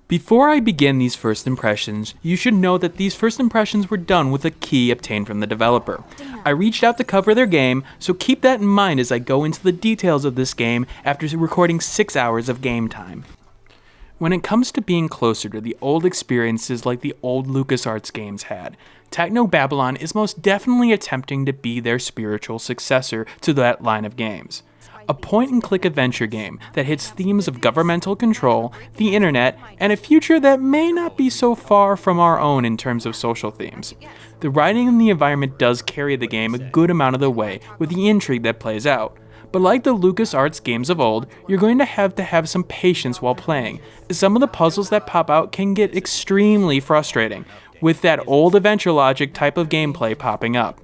Before I begin these first impressions, you should know that these first impressions were done with a key obtained from the developer. I reached out to cover their game, so keep that in mind as I go into the details of this game after recording 6 hours of game time. When it comes to being closer to the old experiences like the old LucasArts games had, Technobabylon is most definitely attempting to be their spiritual successor to that line of games. A point-and-click adventure game that hits themes of governmental control, the internet, and a future that may not be so far from our own in terms of social themes. The writing and the environment does carry the game a good amount of the way with the intrigue that plays out. But like the LucasArts games of old, you're going to have some patience while playing. Some of the puzzles that pop out can get extremely frustrating, with that old adventure logic type of gameplay popping up.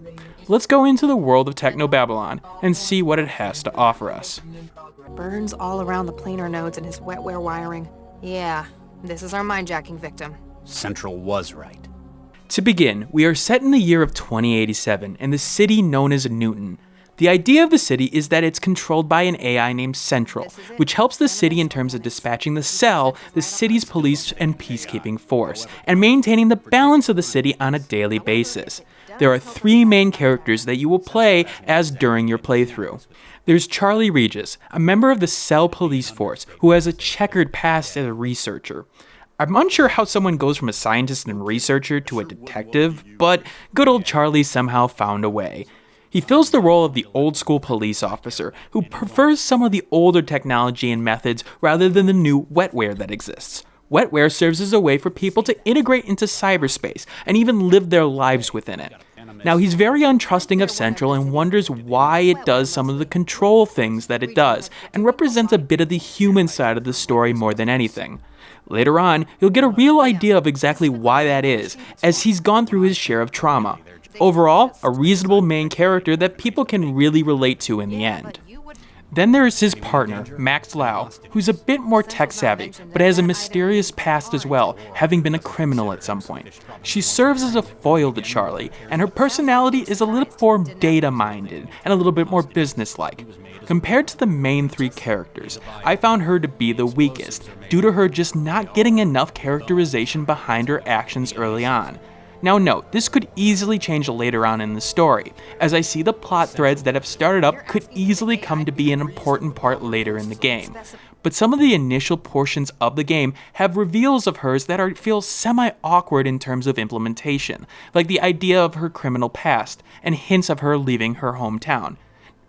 Let's go into the world of Technobabylon and see what it has to offer us. Burns all around the planar nodes and his wetware wiring. Yeah, this is our mindjacking victim. Central was right. To begin, we are set in the year of 2087 in the city known as Newton. The idea of the city is that it's controlled by an AI named Central, which helps the city in terms of dispatching the cell, the city's police and peacekeeping force, and maintaining the balance of the city on a daily basis. There are 3 main characters that you will play as during your playthrough. There's Charlie Regis, a member of the Cell Police Force who has a checkered past as a researcher. I'm unsure how someone goes from a scientist and researcher to a detective, but good old Charlie somehow found a way. He fills the role of the old-school police officer who prefers some of the older technology and methods rather than the new wetware that exists. Wetware serves as a way for people to integrate into cyberspace and even live their lives within it. Now, he's very untrusting of Central and wonders why it does some of the control things that it does, and represents a bit of the human side of the story more than anything. Later on, you'll get a real idea of exactly why that is, as he's gone through his share of trauma. Overall, a reasonable main character that people can really relate to in the end. Then there is his partner, Max Lau, who's a bit more tech-savvy, but has a mysterious past as well, having been a criminal at some point. She serves as a foil to Charlie, and her personality is a little more data-minded and a little bit more business-like. Compared to the main 3 characters, I found her to be the weakest, due to her just not getting enough characterization behind her actions early on. Now note, this could easily change later on in the story, as I see the plot threads that have started up could easily come to be an important part later in the game. But some of the initial portions of the game have reveals of hers that feel semi-awkward in terms of implementation, like the idea of her criminal past, and hints of her leaving her hometown.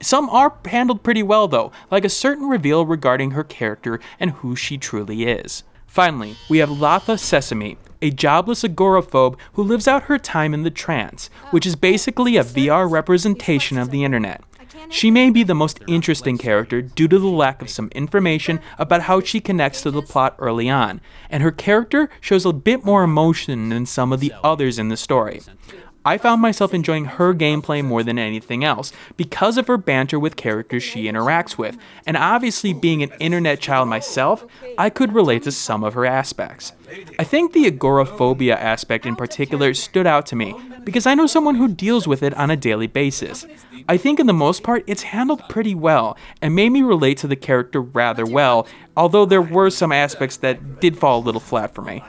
Some are handled pretty well though, like a certain reveal regarding her character and who she truly is. Finally, we have Latha Sesame, a jobless agoraphobe who lives out her time in the trance, which is basically a VR representation of the internet. She may be the most interesting character due to the lack of some information about how she connects to the plot early on, and her character shows a bit more emotion than some of the others in the story. I found myself enjoying her gameplay more than anything else because of her banter with characters she interacts with, and obviously being an internet child myself, I could relate to some of her aspects. I think the agoraphobia aspect in particular stood out to me because I know someone who deals with it on a daily basis. I think in the most part it's handled pretty well and made me relate to the character rather well, although there were some aspects that did fall a little flat for me.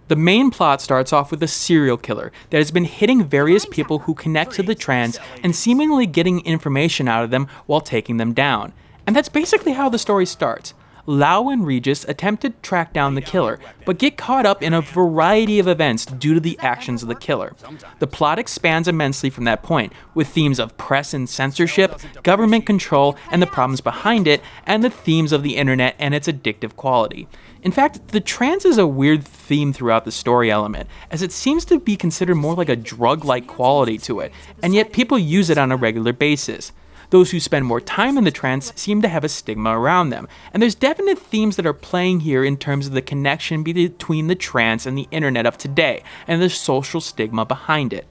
The main plot starts off with a serial killer that has been hitting various people who connect to the trans and seemingly getting information out of them while taking them down. And that's basically how the story starts. Lau and Regis attempt to track down the killer, but get caught up in a variety of events due to the actions of the killer. The plot expands immensely from that point, with themes of press and censorship, government control and the problems behind it, and the themes of the internet and its addictive quality. In fact, the trance is a weird theme throughout the story element, as it seems to be considered more like a drug-like quality to it, and yet people use it on a regular basis. Those who spend more time in the trance seem to have a stigma around them, and there's definite themes that are playing here in terms of the connection between the trance and the internet of today, and the social stigma behind it.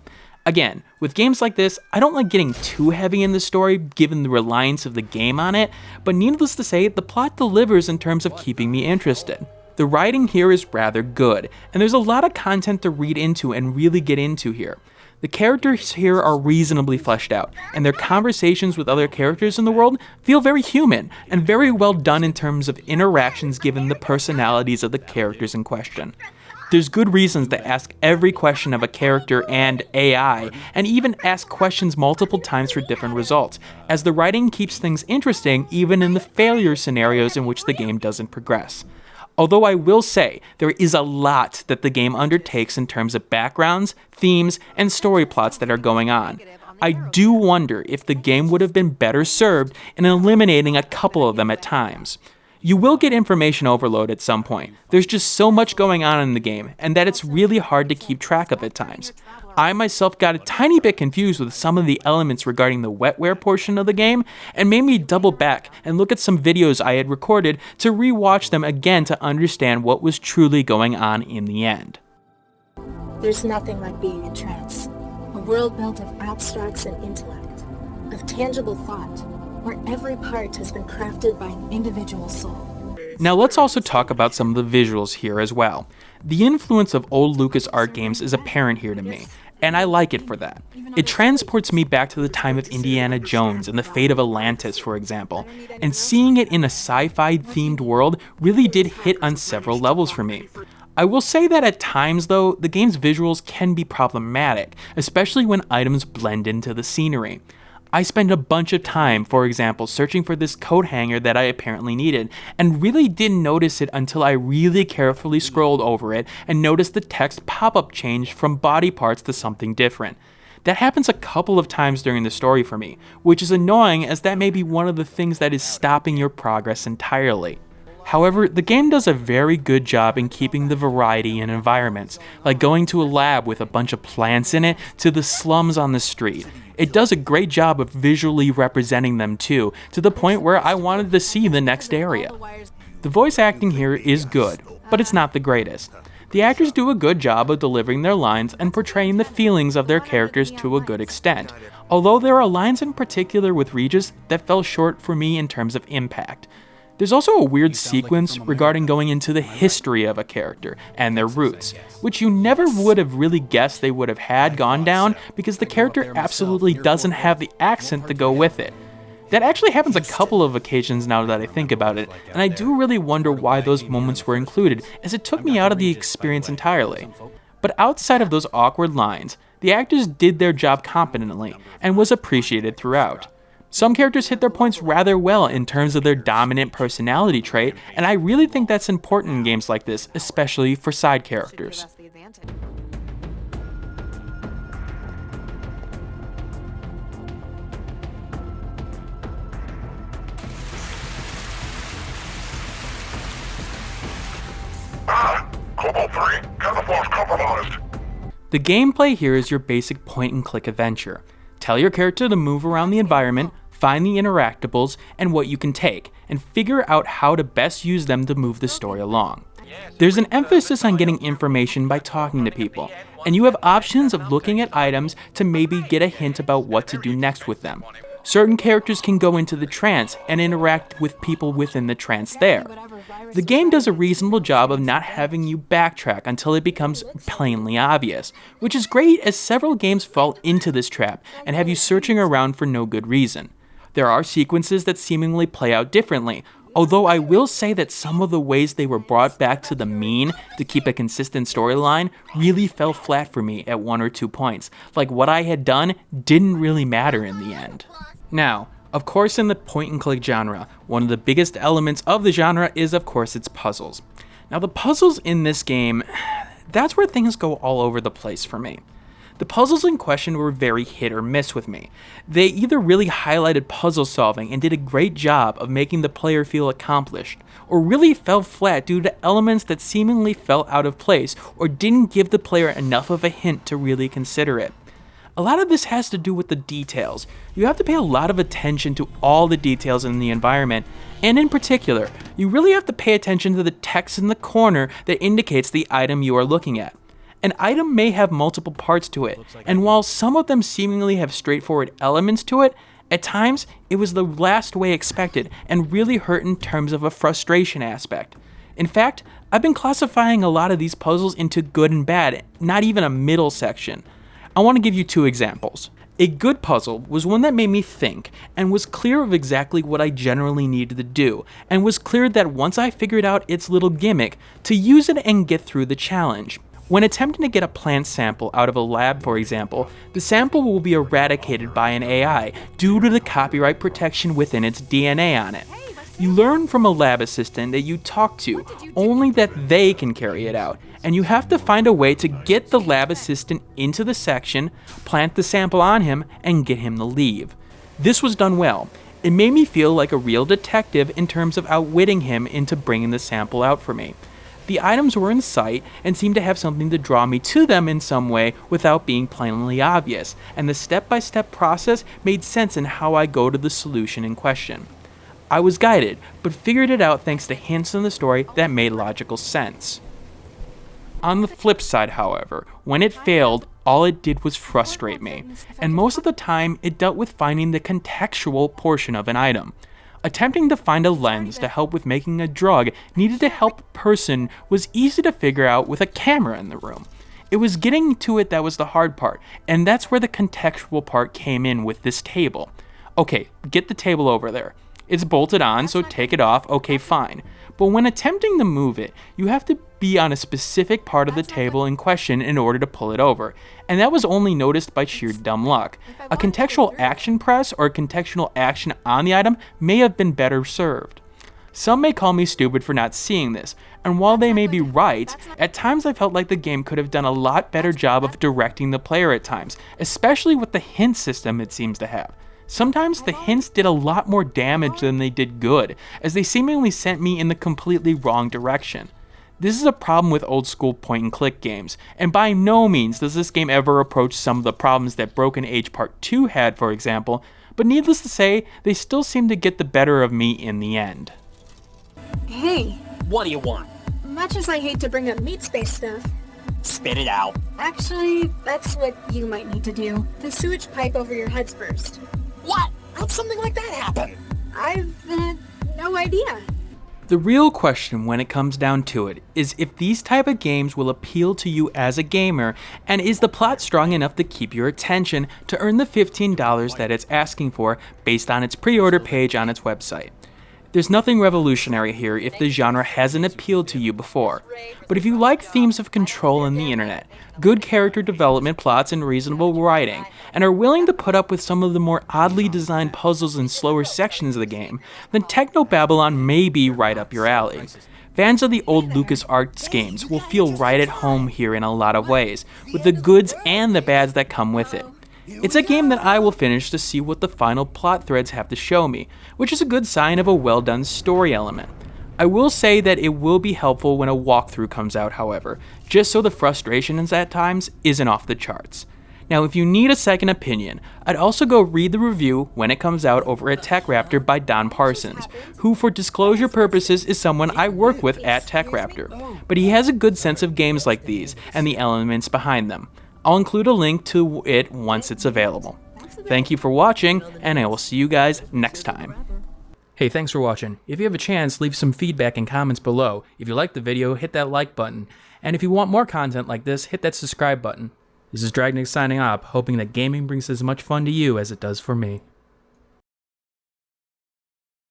Again, with games like this, I don't like getting too heavy in the story given the reliance of the game on it, but needless to say, the plot delivers in terms of keeping me interested. The writing here is rather good, and there's a lot of content to read into and really get into here. The characters here are reasonably fleshed out, and their conversations with other characters in the world feel very human, and very well done in terms of interactions given the personalities of the characters in question. There's good reasons to ask every question of a character and AI, and even ask questions multiple times for different results, as the writing keeps things interesting even in the failure scenarios in which the game doesn't progress. Although I will say, there is a lot that the game undertakes in terms of backgrounds, themes, and story plots that are going on. I do wonder if the game would have been better served in eliminating a couple of them at times. You will get information overload at some point. There's just so much going on in the game, and that it's really hard to keep track of at times. I myself got a tiny bit confused with some of the elements regarding the wetware portion of the game, and made me double back and look at some videos I had recorded to rewatch them again to understand what was truly going on in the end. There's nothing like being in trance. A world built of abstracts and intellect, of tangible thought, where every part has been crafted by an individual soul. Now let's also talk about some of the visuals here as well. The influence of old LucasArts games is apparent here to me, and I like it for that. It transports me back to the time of Indiana Jones and the fate of Atlantis, for example, and seeing it in a sci-fi themed world really did hit on several levels for me. I will say that at times though, the game's visuals can be problematic, especially when items blend into the scenery. I spent a bunch of time, for example, searching for this coat hanger that I apparently needed, and really didn't notice it until I really carefully scrolled over it and noticed the text pop-up change from body parts to something different. That happens a couple of times during the story for me, which is annoying as that may be one of the things that is stopping your progress entirely. However, the game does a very good job in keeping the variety in environments, like going to a lab with a bunch of plants in it to the slums on the street. It does a great job of visually representing them too, to the point where I wanted to see the next area. The voice acting here is good, but it's not the greatest. The actors do a good job of delivering their lines and portraying the feelings of their characters to a good extent, although there are lines in particular with Regis that fell short for me in terms of impact. There's also a weird sequence regarding going into the history of a character and their roots, which you never would have really guessed they would have had gone down because the character absolutely doesn't have the accent to go with it. That actually happens a couple of occasions now that I think about it, and I do really wonder why those moments were included, as it took me out of the experience entirely. But outside of those awkward lines, the actors did their job competently and was appreciated throughout. Some characters hit their points rather well in terms of their dominant personality trait, and I really think that's important in games like this, especially for side characters. Cobalt 3, camouflage compromised. The gameplay here is your basic point-and-click adventure. Tell your character to move around the environment, find the interactables, and what you can take, and figure out how to best use them to move the story along. There's an emphasis on getting information by talking to people, and you have options of looking at items to maybe get a hint about what to do next with them. Certain characters can go into the trance and interact with people within the trance there. The game does a reasonable job of not having you backtrack until it becomes plainly obvious, which is great as several games fall into this trap and have you searching around for no good reason. There are sequences that seemingly play out differently, although I will say that some of the ways they were brought back to the mean to keep a consistent storyline really fell flat for me at 1 or 2 points, like what I had done didn't really matter in the end. Now, of course in the point-and-click genre, one of the biggest elements of the genre is of course its puzzles. Now the puzzles in this game, that's where things go all over the place for me. The puzzles in question were very hit or miss with me. They either really highlighted puzzle solving and did a great job of making the player feel accomplished, or really fell flat due to elements that seemingly fell out of place or didn't give the player enough of a hint to really consider it. A lot of this has to do with the details. You have to pay a lot of attention to all the details in the environment, and in particular, you really have to pay attention to the text in the corner that indicates the item you are looking at. An item may have multiple parts to it, and while some of them seemingly have straightforward elements to it, at times it was the last way expected and really hurt in terms of a frustration aspect. In fact, I've been classifying a lot of these puzzles into good and bad, not even a middle section. I want to give you 2 examples. A good puzzle was one that made me think, and was clear of exactly what I generally needed to do, and was clear that once I figured out its little gimmick, to use it and get through the challenge. When attempting to get a plant sample out of a lab, for example, the sample will be eradicated by an AI due to the copyright protection within its DNA on it. You learn from a lab assistant that you talk to, only that they can carry it out, and you have to find a way to get the lab assistant into the section, plant the sample on him, and get him to leave. This was done well. It made me feel like a real detective in terms of outwitting him into bringing the sample out for me. The items were in sight and seemed to have something to draw me to them in some way without being plainly obvious, and the step-by-step process made sense in how I go to the solution in question. I was guided, but figured it out thanks to hints in the story that made logical sense. On the flip side, however, when it failed, all it did was frustrate me, and most of the time it dealt with finding the contextual portion of an item. Attempting to find a lens to help with making a drug needed to help a person was easy to figure out with a camera in the room. It was getting to it that was the hard part, and that's where the contextual part came in with this table. Okay, get the table over there. It's bolted on, so take it off, okay fine. But when attempting to move it, you have to be on a specific part of the table in question in order to pull it over, and that was only noticed by sheer dumb luck. A contextual action press or a contextual action on the item may have been better served. Some may call me stupid for not seeing this, and while they may be right, at times I felt like the game could have done a lot better job of directing the player at times, especially with the hint system it seems to have. Sometimes the hints did a lot more damage than they did good, as they seemingly sent me in the completely wrong direction. This is a problem with old school point and click games, and by no means does this game ever approach some of the problems that Broken Age Part 2 had, for example, but needless to say, they still seem to get the better of me in the end. Hey, What do you want? much as I hate to bring up meat space stuff, Spit it out. actually, that's what you might need to do. The sewage pipe over your head's burst. What? How'd something like that happen? I've no idea. The real question when it comes down to it is if these type of games will appeal to you as a gamer, and is the plot strong enough to keep your attention to earn the $15 that it's asking for based on its pre-order page on its website. There's nothing revolutionary here if the genre hasn't appealed to you before, but if you like themes of control in the internet, good character development plots and reasonable writing, and are willing to put up with some of the more oddly designed puzzles and slower sections of the game, then Technobabylon may be right up your alley. Fans of the old LucasArts games will feel right at home here in a lot of ways, with the goods and the bads that come with it. It's a game that I will finish to see what the final plot threads have to show me, which is a good sign of a well-done story element. I will say that it will be helpful when a walkthrough comes out, however, just so the frustration at times isn't off the charts. Now, if you need a second opinion, I'd also go read the review when it comes out over at TechRaptor by Don Parsons, who for disclosure purposes is someone I work with at TechRaptor, but he has a good sense of games like these and the elements behind them. I'll include a link to it once it's available. Thank you for watching, and I will see you guys next time. Hey, thanks for watching. If you have a chance, leave some feedback and comments below. If you liked the video, hit that like button. And if you want more content like this, hit that subscribe button. This is Dragnix signing off, hoping that gaming brings as much fun to you as it does for me.